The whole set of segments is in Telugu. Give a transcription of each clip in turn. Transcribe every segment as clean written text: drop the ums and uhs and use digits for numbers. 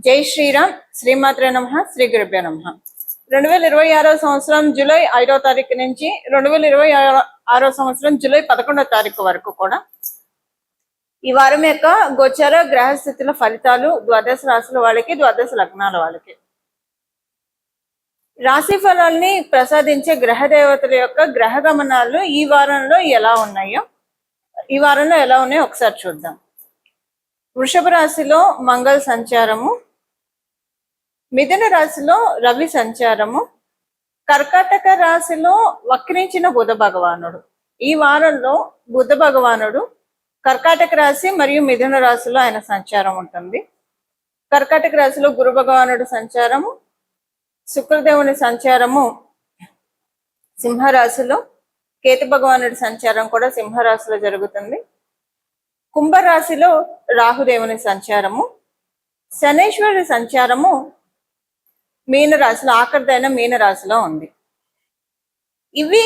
జై శ్రీరామ్. శ్రీమాత్రే నమః. శ్రీ గురుభ్యో నమః. 2026 సంవత్సరం జూలై 5వ తారీఖు నుంచి 2026 సంవత్సరం జూలై 11వ తారీఖు వరకు కూడా ఈ వారం యొక్క గోచర గ్రహస్థితుల ఫలితాలు ద్వాదశ రాశుల వాళ్ళకి, ద్వాదశ లగ్నాల వాళ్ళకి, రాశి ఫలాల్ని ప్రసాదించే గ్రహ దేవతల యొక్క గ్రహ గమనాలు ఈ వారంలో ఎలా ఉన్నాయో ఒకసారి చూద్దాం. వృషభ రాశిలో మంగళ సంచారము, మిథున రాశిలో రవి సంచారము, కర్కాటక రాశిలో వక్రించిన బుధ భగవానుడు. ఈ వారంలో బుధ భగవానుడు కర్కాటక రాశి మరియు మిథున రాశిలో ఆయన సంచారం ఉంటుంది. కర్కాటక రాశిలో గురు భగవానుడు సంచారము, శుక్రదేవుని సంచారము సింహరాశిలో, కేతు భగవానుడి సంచారం కూడా సింహరాశిలో జరుగుతుంది. కుంభరాశిలో రాహుదేవుని సంచారము, శనేశ్వరుడి సంచారము మీనరాశిలో, ఆఖరిదైన మీనరాశిలో ఉంది. ఇవి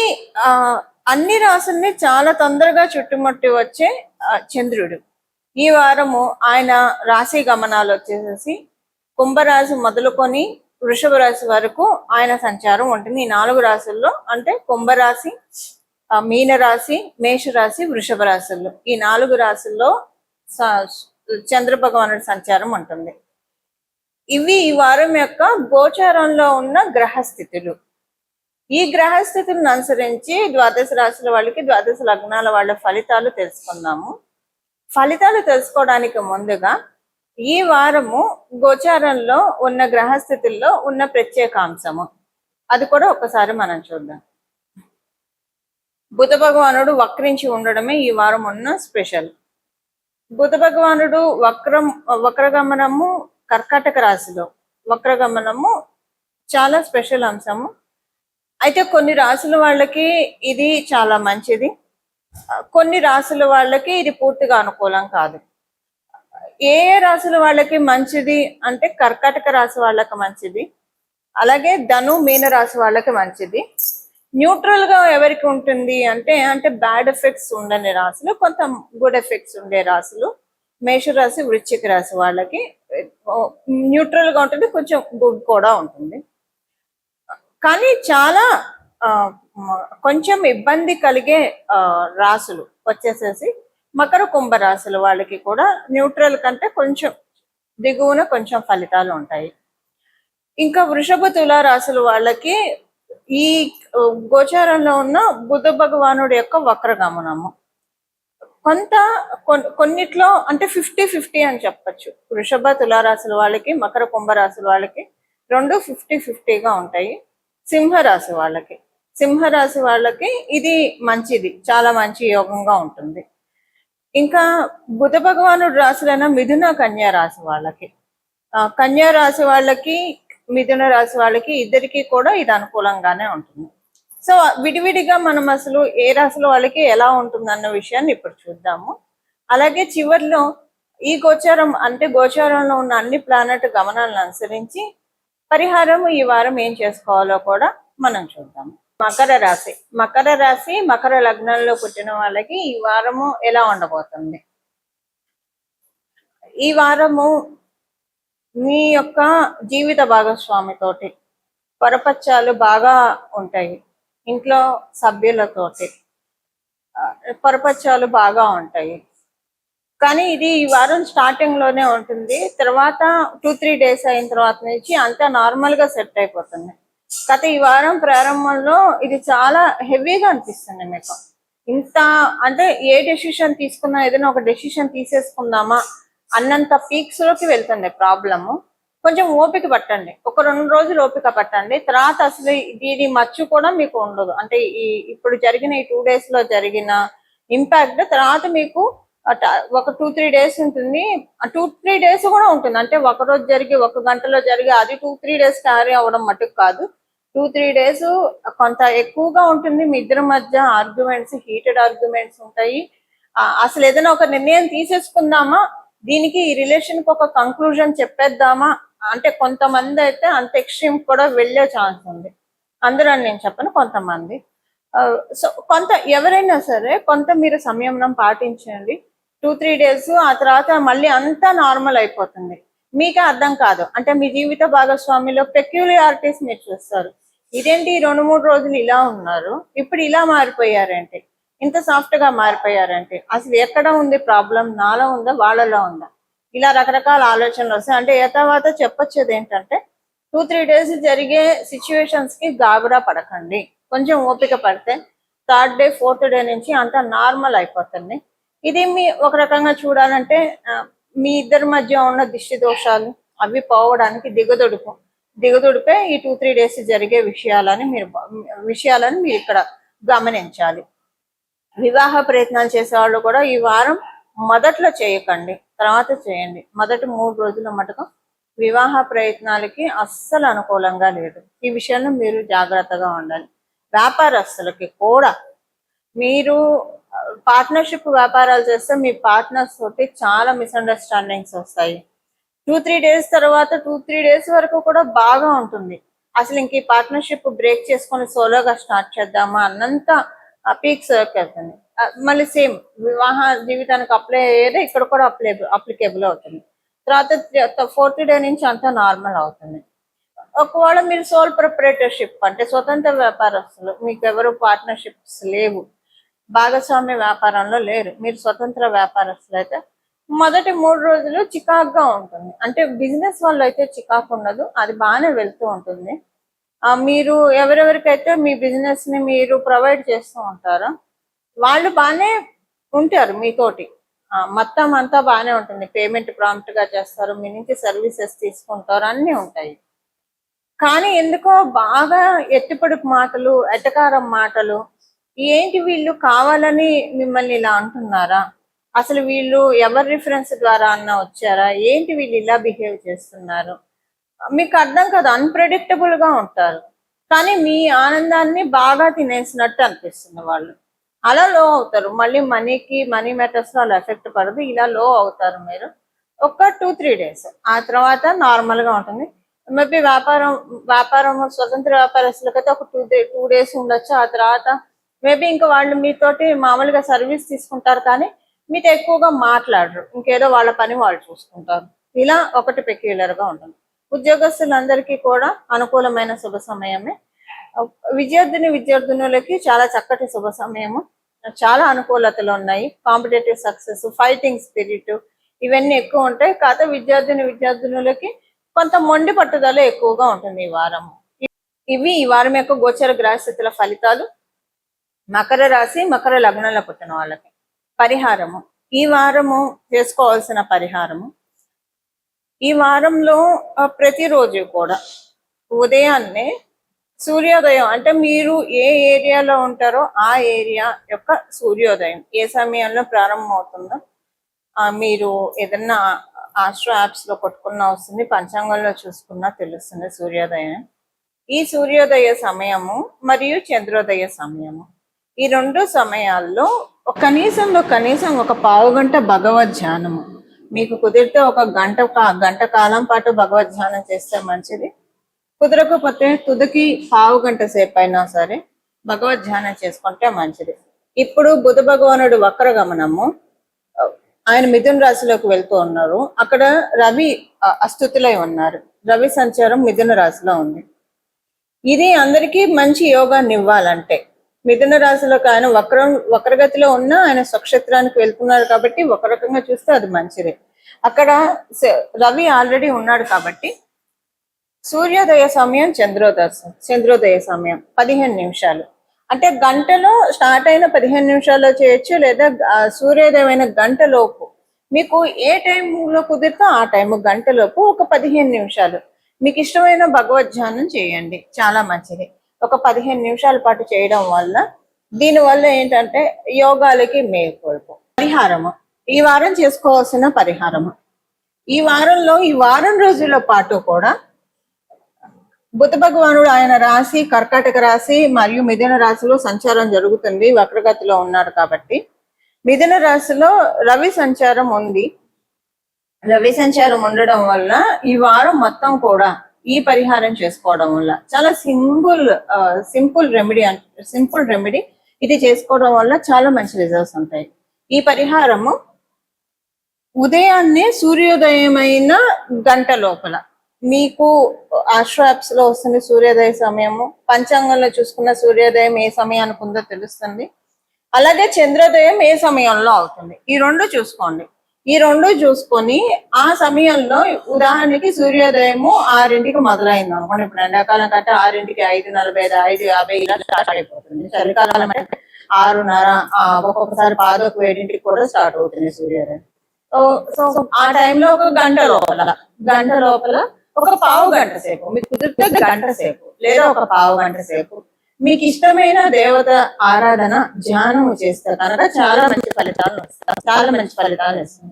అన్ని రాశుల్ని చాలా తొందరగా చుట్టుముట్టి వచ్చే చంద్రుడు. ఈ వారము ఆయన రాశి గమనాలు వచ్చేసేసి కుంభరాశి మొదలుకొని వృషభ రాశి వరకు ఆయన సంచారం ఉంటుంది. ఈ 4 రాశుల్లో, అంటే కుంభరాశి, మీనరాశి, మేషరాశి, వృషభ రాశుల్లో, ఈ 4 రాశుల్లో చంద్ర భగవానుడి సంచారం ఉంటుంది. ఇవి ఈ వారం యొక్క గోచారంలో ఉన్న గ్రహస్థితులు. ఈ గ్రహస్థితులను అనుసరించి ద్వాదశ రాశుల వాళ్ళకి, ద్వాదశ లగ్నాల వాళ్ళ ఫలితాలు తెలుసుకుందాము. ఫలితాలు తెలుసుకోవడానికి ముందుగా ఈ వారము గోచారంలో ఉన్న గ్రహస్థితుల్లో ఉన్న ప్రత్యేకాంశము అది కూడా ఒకసారి మనం చూద్దాం. బుధ భగవానుడు వక్రించి ఉండడమే ఈ వారం ఉన్న స్పెషల్. బుధ భగవానుడు వక్రగమనము కర్కాటక రాశిలో వక్రగమనము చాలా స్పెషల్ అంశము. అయితే కొన్ని రాశుల వాళ్ళకి ఇది చాలా మంచిది, కొన్ని రాశుల వాళ్ళకి ఇది పూర్తిగా అనుకూలం కాదు. ఏ రాశుల వాళ్ళకి మంచిది అంటే కర్కాటక రాశి వాళ్ళకి మంచిది, అలాగే ధను మీన రాశి వాళ్ళకి మంచిది. న్యూట్రల్ గా ఎవరికి ఉంటుంది అంటే బ్యాడ్ ఎఫెక్ట్స్ ఉండని రాశులు, కొంత గుడ్ ఎఫెక్ట్స్ ఉండే రాశులు మేషరాశి, వృశ్చిక రాశి వాళ్ళకి న్యూట్రల్ గా ఉంటుంది, కొంచెం గుడ్ కూడా ఉంటుంది. కానీ చాలా కొంచెం ఇబ్బంది కలిగే రాశులు వచ్చేసేసి మకర కుంభ రాశుల వాళ్ళకి కూడా న్యూట్రల్ కంటే కొంచెం దిగువన కొంచెం ఫలితాలు ఉంటాయి. ఇంకా వృషభ తుల రాశుల వాళ్ళకి ఈ గోచారంలో ఉన్న బుధ భగవానుడి యొక్క వక్రగమనము కొన్నిట్లో అంటే 50-50 అని చెప్పచ్చు. వృషభ తులారాశుల వాళ్ళకి, మకర కుంభరాశుల వాళ్ళకి రెండు 50-50గా ఉంటాయి. సింహరాశి వాళ్ళకి ఇది మంచిది, చాలా మంచి యోగంగా ఉంటుంది. ఇంకా బుధ భగవానుడు రాశులైన మిథున కన్యా రాశి వాళ్ళకి, కన్యా రాశి వాళ్ళకి, మిథున రాశి వాళ్ళకి ఇద్దరికి కూడా ఇది అనుకూలంగానే ఉంటుంది. సో విడివిడిగా మనం అసలు ఏ రాశుల వాళ్ళకి ఎలా ఉంటుంది అన్న విషయాన్ని ఇప్పుడు చూద్దాము. అలాగే చివరిలో ఈ గోచారంలో ఉన్న అన్ని ప్లానెట్ గమనాలను అనుసరించి పరిహారం ఈ వారం ఏం చేసుకోవాలో కూడా మనం చూద్దాము. మకర రాశి మకర లగ్నంలో పుట్టిన వాళ్ళకి ఈ వారము ఎలా ఉండబోతుంది? ఈ వారము మీ యొక్క జీవిత భాగస్వామితోటి పరపత్యాలు బాగా ఉంటాయి. ఇంట్లో సభ్యులతోటి పరపత్యాలు బాగా ఉంటాయి. కానీ ఇది ఈ వారం స్టార్టింగ్ లోనే ఉంటుంది, తర్వాత 2-3 డేస్ అయిన తర్వాత నుంచి అంతా నార్మల్ గా సెట్ అయిపోతుంది. కాకపోతే ఈ వారం ప్రారంభంలో ఇది చాలా హెవీగా అనిపిస్తుంది మీకు. ఇంత అంటే ఏ డెసిషన్ తీసుకున్నా, ఏదైనా ఒక డెసిషన్ తీసేసుకుందామా అన్నంత పీక్స్ లోకి వెళ్తుంది ప్రాబ్లము. కొంచెం ఓపిక పట్టండి, ఒక 2 రోజులు ఓపిక పట్టండి. తర్వాత అసలు దీని మచ్చు కూడా మీకు ఉండదు. అంటే ఇప్పుడు జరిగిన ఈ 2 days లో జరిగిన ఇంపాక్ట్ తర్వాత మీకు ఒక 2-3 days ఉంటుంది. 2-3 days కూడా ఉంటుంది. అంటే ఒక రోజు జరిగి 1 గంటలో జరిగి అది 2-3 days క్యారీ అవ్వడం మటుకు కాదు. 2-3 days కొంత ఎక్కువగా ఉంటుంది. మీ ఇద్దరి మధ్య ఆర్గ్యుమెంట్స్, హీటెడ్ ఆర్గ్యుమెంట్స్ ఉంటాయి. అసలు ఏదైనా ఒక నిర్ణయం తీసేసుకుందామా, దీనికి ఈ రిలేషన్ కి ఒక కంక్లూజన్ చెప్పేద్దామా అంటే కొంతమంది అయితే అంత ఎక్స్ట్రీమ్ కూడా వెళ్ళే ఛాన్స్ ఉంది. అందరూ అని నేను చెప్పను, కొంతమంది. సో కొంత ఎవరైనా సరే కొంత మీరు సంయమనం పాటించండి. 2-3 days, ఆ తర్వాత మళ్ళీ అంతా నార్మల్ అయిపోతుంది. మీకే అర్థం కాదు. అంటే మీ జీవిత భాగస్వామిలో పెక్యులియారిటీస్ మీరు చూస్తారు. ఇదేంటి 2-3 రోజులు ఇలా ఉన్నారు, ఇప్పుడు ఇలా మారిపోయారంటే, ఇంత సాఫ్ట్ గా మారిపోయారంటే, అసలు ఎక్కడ ఉంది ప్రాబ్లం? నాలో ఉందా, వాళ్ళలో ఉందా? ఇలా రకరకాల ఆలోచనలు వస్తాయి. అంటే తర్వాత చెప్పొచ్చేది ఏంటంటే 2-3 డేస్ జరిగే సిచ్యువేషన్స్ కి గాబరా పడకండి. కొంచెం ఓపిక పడితే 3rd డే 4th డే నుంచి అంతా నార్మల్ అయిపోతుంది. ఇది మీ ఒక రకంగా చూడాలంటే మీ ఇద్దరి మధ్య ఉన్న దిష్టి దోషాలు అవి పోవడానికి దిగదుడిపే ఈ 2-3 డేస్ జరిగే విషయాలని మీరు ఇక్కడ గమనించాలి. వివాహ ప్రయత్నాలు చేసే వాళ్ళు కూడా ఈ వారం మొదట్లో చేయకండి, తర్వాత చేయండి. మొదటి 3 రోజుల మటుకు వివాహ ప్రయత్నాలకి అస్సలు అనుకూలంగా లేదు. ఈ విషయంలో మీరు జాగ్రత్తగా ఉండాలి. వ్యాపారస్తులకి కూడా మీరు పార్ట్నర్షిప్ వ్యాపారాలు చేస్తే మీ పార్ట్నర్స్ తోటి చాలా మిస్అండర్స్టాండింగ్స్ వస్తాయి. 2-3 డేస్ తర్వాత 2-3 డేస్ వరకు కూడా బాగా ఉంటుంది. అసలు ఇంక ఈ పార్ట్నర్షిప్ బ్రేక్ చేసుకొని సోలోగా స్టార్ట్ చేద్దామా అన్నంత పీక్స్ వెళ్తుంది. మళ్ళీ సేమ్ వివాహ జీవితానికి అప్లై అయ్యేదే ఇక్కడ కూడా అప్లికేబుల్ అవుతుంది. తర్వాత 4th డే నుంచి అంతా నార్మల్ అవుతుంది. ఒకవేళ మీరు సోల్ ప్రొప్రైటర్షిప్ అంటే స్వతంత్ర వ్యాపారస్తులు, మీకు ఎవరు పార్ట్నర్షిప్స్ లేవు, భాగస్వామ్య వ్యాపారంలో లేరు, మీరు స్వతంత్ర వ్యాపారస్తులు అయితే మొదటి 3 రోజులు చికాక్గా ఉంటుంది. అంటే బిజినెస్ వాళ్ళు అయితే చికాకు ఉండదు, అది బాగానే వెళ్తూ ఉంటుంది. మీరు ఎవరెవరికైతే మీ బిజినెస్ ని మీరు ప్రొవైడ్ చేస్తూ ఉంటారో వాళ్ళు బాగానే ఉంటారు మీతోటి. మొత్తం అంతా బాగానే ఉంటుంది. పేమెంట్ ప్రాంప్ట్ గా చేస్తారు, మీ నుంచి సర్వీసెస్ తీసుకుంటారు, అన్నీ ఉంటాయి. కానీ ఎందుకో బాగా ఎత్తిపొడుపు మాటలు, ఎటకారం మాటలు, ఏంటి వీళ్ళు కావాలని మిమ్మల్ని ఇలా అంటున్నారా, అసలు వీళ్ళు ఎవరి రిఫరెన్స్ ద్వారా అన్న వచ్చారా, ఏంటి వీళ్ళు ఇలా బిహేవ్ చేస్తున్నారు, మీకు అర్థం కాదు. అన్ప్రెడిక్టబుల్ గా ఉంటారు, కానీ మీ ఆనందాన్ని బాగా తినేసినట్టు అనిపిస్తుంది వాళ్ళు. అలా లో అవుతారు. మళ్ళీ మనీ మ్యాటర్స్ లో అలా ఎఫెక్ట్ పడదు, ఇలా లో అవుతారు మీరు ఒక 2-3 డేస్. ఆ తర్వాత నార్మల్ గా ఉంటుంది. మేబీ వ్యాపారం స్వతంత్ర వ్యాపారస్తులకైతే ఒక 2 డేస్ ఉండొచ్చు. ఆ తర్వాత మేబీ ఇంకా వాళ్ళు మీతోటి మామూలుగా సర్వీస్ తీసుకుంటారు, కానీ మీతో ఎక్కువగా మాట్లాడరు, ఇంకేదో వాళ్ళ పని వాళ్ళు చూసుకుంటారు. ఇలా ఒకటి పెక్యులర్ గా ఉంటుంది. ఉద్యోగస్తులందరికీ కూడా అనుకూలమైన శుభ సమయమే. విద్యార్థినులకి చాలా చక్కటి శుభ సమయము. చాలా అనుకూలతలు ఉన్నాయి. కాంపిటేటివ్ సక్సెస్, ఫైటింగ్ స్పిరిట్ ఇవన్నీ ఎక్కువ ఉంటాయి. కాకపోతే విద్యార్థినులకి కొంత మొండి పట్టుదల ఎక్కువగా ఉంటుంది ఈ వారము. ఇవి ఈ వారం యొక్క గోచర గ్రహస్థితుల ఫలితాలు. మకర రాశి, మకర లగ్నంలో పుట్టిన వాళ్ళకి పరిహారము. ఈ వారము చేసుకోవాల్సిన పరిహారము, ఈ వారంలో ప్రతిరోజు కూడా ఉదయాన్నే సూర్యోదయం, అంటే మీరు ఏ ఏరియాలో ఉంటారో ఆ ఏరియా యొక్క సూర్యోదయం ఏ సమయంలో ప్రారంభమవుతుందో మీరు ఏదన్నా ఆస్ట్రో యాప్స్ లో కొట్టుకున్నా వస్తుంది, పంచాంగంలో చూసుకున్నా తెలుస్తుంది సూర్యోదయం. ఈ సూర్యోదయ సమయము మరియు చంద్రోదయ సమయము, ఈ 2 సమయాల్లో కనీసం ఒక పావు గంట భగవద్ ధ్యానము, మీకు కుదిరితే ఒక గంట కాలం పాటు భగవద్ ధ్యానం చేస్తే మంచిది. కుదరకపోతే తుదికి పావు గంట సేపు అయినా సరే భగవద్ ధ్యానం చేసుకుంటే మంచిది. ఇప్పుడు బుధ భగవానుడు వక్ర గమనము, ఆయన మిథున రాశిలోకి వెళ్తూ ఉన్నారు. అక్కడ రవి అస్థితులై ఉన్నారు. రవి సంచారం మిథున రాశిలో ఉంది. ఇది అందరికీ మంచి యోగాన్ని ఇవ్వాలంటే, మిథున రాశిలోకి ఆయన వక్రగతిలో ఉన్న ఆయన స్వక్షేత్రానికి వెళ్తున్నారు కాబట్టి ఒక రకంగా చూస్తే అది మంచిది. అక్కడ రవి ఆల్రెడీ ఉన్నాడు కాబట్టి సూర్యోదయ సమయం, చంద్రోదయ సమయం 15 నిమిషాలు, అంటే గంటలో స్టార్ట్ అయిన 15 నిమిషాల్లో చేయొచ్చు, లేదా సూర్యోదయమైన గంటలోపు మీకు ఏ టైంలో కుదిరితే ఆ టైం గంటలోపు ఒక 15 నిమిషాలు మీకు ఇష్టమైన భగవద్ ధ్యానం చేయండి, చాలా మంచిది. ఒక 15 నిమిషాల పాటు చేయడం వల్ల దీనివల్ల ఏంటంటే యోగాలకి మేల్కొల్పు. పరిహారము, ఈ వారం చేసుకోవాల్సిన పరిహారము, ఈ వారం రోజుల పాటు కూడా బుధ భగవానుడు ఆయన రాశి కర్కాటక రాశి మరియు మిథున రాశిలో సంచారం జరుగుతుంది. వక్రగతిలో ఉన్నాడు కాబట్టి మిథున రాశిలో రవి సంచారం ఉంది. రవి సంచారం ఉండడం వల్ల ఈ వారం మొత్తం కూడా ఈ పరిహారం చేసుకోవడం వల్ల చాలా సింపుల్ రెమెడీ ఇది చేసుకోవడం వల్ల చాలా మంచి రిజల్ట్స్ ఉంటాయి. ఈ పరిహారము ఉదయాన్నే సూర్యోదయమైన గంట లోపల మీకు ఆస్ట్రో యాప్స్ లో వస్తుంది సూర్యోదయ సమయము, పంచాంగంలో చూసుకున్న సూర్యోదయం ఏ సమయానికి ఉందో తెలుస్తుంది. అలాగే చంద్రోదయం ఏ సమయంలో అవుతుంది, ఈ రెండు చూసుకోండి. ఈ రెండు చూసుకొని ఆ సమయంలో ఉదాహరణకి సూర్యోదయము 6ంటికి మొదలైంది అనుకోండి. ఇప్పుడు ఎండాకాలం కంటే 6ంటికి 5:45, 5:50 ఇలా స్టార్ట్ అయిపోతుంది. చలికాలం అంటే 6:30, ఒక్కొక్కసారి 6:07 కూడా స్టార్ట్ అవుతుంది సూర్యోదయం. సో ఆ టైంలో ఒక గంట లోపల ఒక పావు గంట సేపు, మీకు కుదిరితే గంట సేపు లేదా ఒక పావు గంట సేపు మీకు ఇష్టమైన దేవత ఆరాధన ధ్యానం చేస్తే కనుక చాలా మంచి ఫలితాలు వస్తాయి.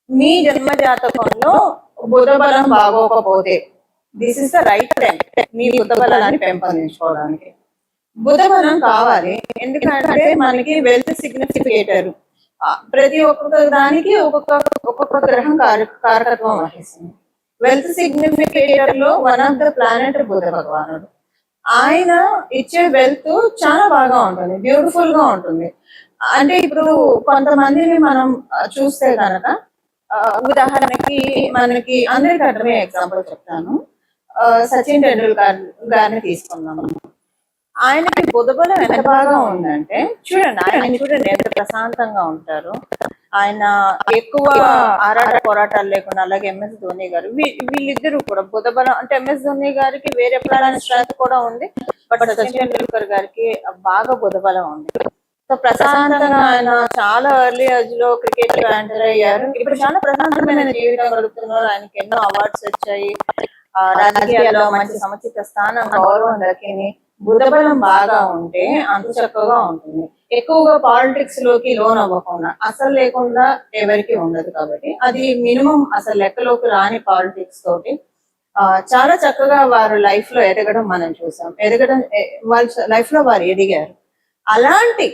మీ జన్మ జాతకంలో బుధ బలం బాగోకపోతే this is the right time మీ బుధ బలాన్ని పెంపొందించుకోవడానికి. బుధ బలం కావాలి, ఎందుకంటే మనకి వెల్త్ సిగ్నిఫికేటర్. ప్రతి ఒక్కొక్క దానికి ఒక్కొక్క గ్రహం కారకత్వం వహిస్తుంది. వెల్త్ సిగ్నిఫికేటర్ లో వన్ ఆఫ్ ద ప్లానెట్ బుధ భగవానుడు. ఆయన ఇచ్చే వెల్త్ చాలా బాగా ఉంటుంది, బ్యూటిఫుల్ గా ఉంటుంది. అంటే ఇప్పుడు కొంతమందిని మనం చూస్తే కనుక, ఉదాహరణకి మనకి అందరికి అర్థమే ఎగ్జాంపుల్ చెప్తాను. సచిన్ టెండూల్కర్ గారిని తీసుకుందాం. ఆయనకి బుధ బలం ఎంత బాగా ఉందంటే చూడండి ఎంత ప్రశాంతంగా ఉంటారు. ఆయన ఎక్కువ ఆరాట పోరాటాలు లేకుండా. అలాగే ఎంఎస్ ధోని గారు, వీళ్ళిద్దరూ కూడా బుధ బలం అంటే ఎంఎస్ ధోని గారికి వేరే ఎప్పుడైనా స్ట్రెంత్ కూడా ఉంది, బట్ సచిన్ టెండూల్కర్ గారికి బాగా బుధ బలం ఉంది. సో ప్రశాంతంగా ఆయన చాలా ఎర్లీ ఏజ్ లో క్రికెట్ లో ఎంటర్ అయ్యారు. ఇప్పుడు చాలా ప్రశాంతమైన జీవితం గడుపుతున్నారు. ఆయనకి ఎన్నో అవార్డ్స్ వచ్చాయి, రాజకీయాల్లో మంచి సముచిత స్థానం, గౌరవం దక్కింది. బుధ బలం బాగా ఉంటే అంత చక్కగా ఉంటుంది. ఎక్కువగా పాలిటిక్స్ లోకి లోన్ అవ్వకుండా, అసలు లేకుండా ఎవరికి ఉండదు. కాబట్టి అది మినిమం అసలు లెక్కలోకి రాని పాలిటిక్స్ తోటి చాలా చక్కగా వారు లైఫ్ లో ఎదగడం మనం చూసాం. వాళ్ళ లైఫ్ లో వారు ఎదిగారు. అలాంటి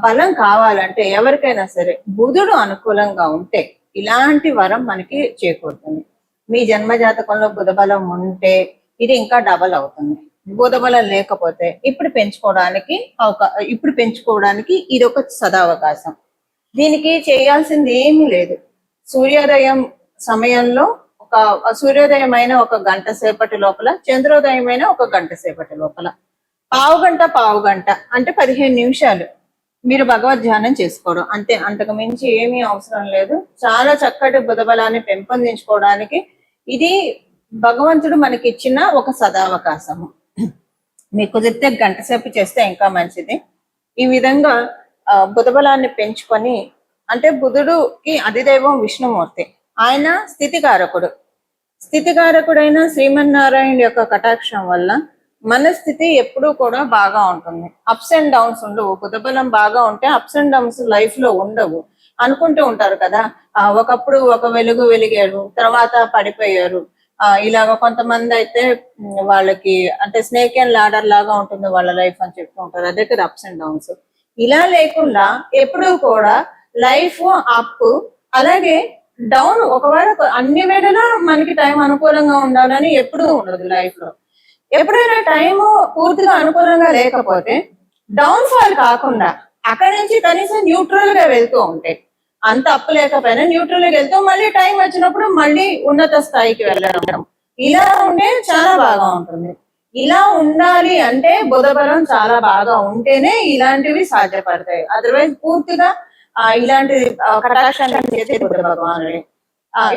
బలం కావాలంటే ఎవరికైనా సరే బుధుడు అనుకూలంగా ఉంటే ఇలాంటి వరం మనకి చేకూరుతుంది. మీ జన్మ జాతకంలో బుధ బలం ఉంటే ఇది ఇంకా డబల్ అవుతుంది. బుధ బలం లేకపోతే ఇప్పుడు పెంచుకోవడానికి ఇది ఒక సదావకాశం. దీనికి చేయాల్సింది ఏమీ లేదు. సూర్యోదయం సమయంలో సూర్యోదయమైన ఒక గంట సేపటి లోపల, చంద్రోదయమైన ఒక గంట సేపటి లోపల పావు గంట అంటే 15 నిమిషాలు మీరు భగవద్ ధ్యానం చేసుకోవడం అంతే. అంతకు మించి ఏమీ అవసరం లేదు. చాలా చక్కటి బుధ బలాన్ని పెంపొందించుకోవడానికి ఇది భగవంతుడు మనకి ఇచ్చిన ఒక సదావకాశము. మీకు కుదిరితే గంట సేపు చేస్తే ఇంకా మంచిది. ఈ విధంగా బుధ బలాన్ని పెంచుకొని, అంటే బుధుడుకి అధిదైవం విష్ణుమూర్తి, ఆయన స్థితికారకుడైన శ్రీమన్నారాయణ యొక్క కటాక్షం వల్ల మన స్థితి ఎప్పుడూ కూడా బాగా ఉంటుంది. అప్స్ అండ్ డౌన్స్ ఉండవు. బుధ బలం బాగా ఉంటే అప్స్ అండ్ డౌన్స్ లైఫ్ లో ఉండవు. అనుకుంటూ ఉంటారు కదా, ఒకప్పుడు ఒక వెలుగు వెలిగారు, తర్వాత పడిపోయారు. ఇలాగ కొంతమంది అయితే వాళ్ళకి అంటే స్నేక్ అండ్ లాడర్ లాగా ఉంటుంది వాళ్ళ లైఫ్ అని చెప్తూ ఉంటారు. అదే కదా అప్స్ అండ్ డౌన్స్. ఇలా లేకుండా ఎప్పుడూ కూడా లైఫ్ అప్ అలాగే డౌన్. ఒకవేళ అన్ని వేళలా మనకి టైం అనుకూలంగా ఉండాలని ఎప్పుడూ ఉండదు లైఫ్ లో. ఎప్పుడైనా టైం పూర్తిగా అనుకూలంగా లేకపోతే డౌన్ ఫాల్ కాకుండా అక్కడి నుంచి కనీసం న్యూట్రల్ గా వెళ్తూ ఉంటాయి. అంత అప్పు లేకపోయినా న్యూట్రల్ గా వెళ్తూ మళ్ళీ టైం వచ్చినప్పుడు మళ్ళీ ఉన్నత స్థాయికి వెళ్ళడం, ఇలా ఉంటే చాలా బాగా ఉంటుంది. ఇలా ఉండాలి అంటే బుధ బలం చాలా బాగా ఉంటేనే ఇలాంటివి సాధ్యపడతాయి. అదర్వైజ్ పూర్తిగా ఇలాంటి కటాక్షాన్ని చేసే బుధ భగవానుడే.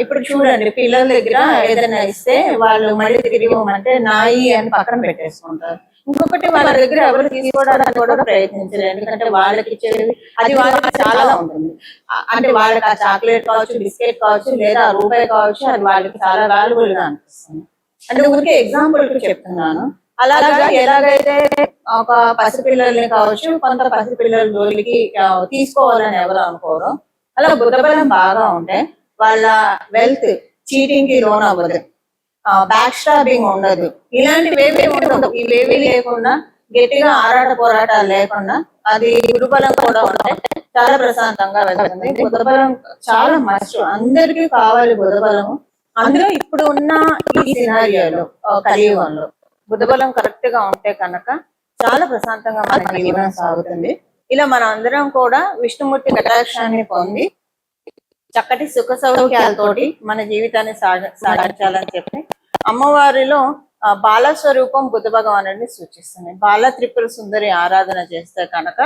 ఇప్పుడు చూడండి, పిల్లల దగ్గర ఏదైనా ఇస్తే వాళ్ళు మళ్ళీ తిరిగి ఇవ్వమంటే నాయి అని పక్కన పెట్టేసుకుంటారు. ఇంకొకటి వాళ్ళ దగ్గర ఎవరు తీసుకోవడానికి కూడా ప్రయత్నించలేదు, ఎందుకంటే వాళ్ళకి ఇచ్చేది అది వాళ్ళకి చాలా ఉంటుంది. అంటే వాళ్ళకి ఆ చాక్లెట్ కావచ్చు, బిస్కెట్ కావచ్చు, లేదా రూపాయి కావచ్చు, అది వాళ్ళకి చాలా వాల్యుబుల్ గా అనిపిస్తుంది. అంటే ఊరికే ఎగ్జాంపుల్ కి చెప్తున్నాను. అలాగా ఎలాగైతే ఒక పసిపిల్లల్ని కావచ్చు, కొంత పసిపిల్లల జోలికి తీసుకోవాలని ఎవరు అనుకోరు, అలా బుధ బలం బాగా ఉంటే వాళ్ళ వెల్త్ చీటింగ్ కి లోన్ అవ్వదు, బ్యాక్ స్టాబింగ్ ఉండదు, ఇలాంటివేవి ఉండదు. ఇవేవి లేకుండా గట్టిగా ఆరాట పోరాటాలు లేకుండా అది గురుబలం కూడా ఉంటే చాలా ప్రశాంతంగా వెళ్తుంది. బుధబలం చాలా మస్ట్, అందరికీ కావాలి బుధబలము. అందులో ఇప్పుడు ఉన్న ఈ సినారియోలో కలియుగంలో బుధబలం కరెక్ట్ గా ఉంటే కనుక చాలా ప్రశాంతంగా మన జీవనం సాగుతుంది. ఇలా మనం అందరం కూడా విష్ణుమూర్తి కటాక్షాన్ని పొంది చక్కటి సుఖ సౌఖ్యాలతోటి మన జీవితాన్ని సాగించాలని చెప్పి అమ్మవారిలో బాల స్వరూపం బుధ భగవానుడిని సూచిస్తుంది. బాల త్రిపుర సుందరి ఆరాధన చేస్తే కనుక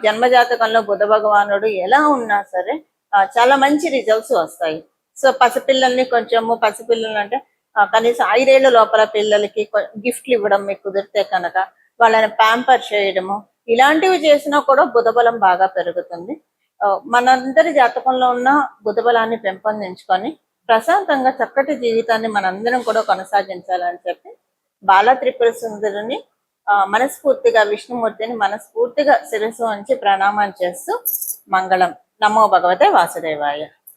జన్మజాతకంలో బుధ భగవానుడు ఎలా ఉన్నా సరే చాలా మంచి రిజల్ట్స్ వస్తాయి. సో పసిపిల్లల్ని పసిపిల్లలు అంటే కనీసం 5 ఏళ్ల లోపల పిల్లలకి గిఫ్ట్లు ఇవ్వడం మీకు కుదిరితే కనుక వాళ్ళని ప్యాంపర్ చేయడము ఇలాంటివి చేసినా కూడా బుధబలం బాగా పెరుగుతుంది. మనందరి జాతకంలో ఉన్న బుధబలాన్ని పెంపొందించుకొని ప్రశాంతంగా చక్కటి జీవితాన్ని మనందరం కూడా కొనసాగించాలని చెప్పి బాల త్రిపుర సుందరిని మనస్ఫూర్తిగా విష్ణుమూర్తిని మనస్ఫూర్తిగా శిరస్సు వంచి ప్రణామం చేస్తూ మంగళం. నమో భగవతే వాసుదేవాయ.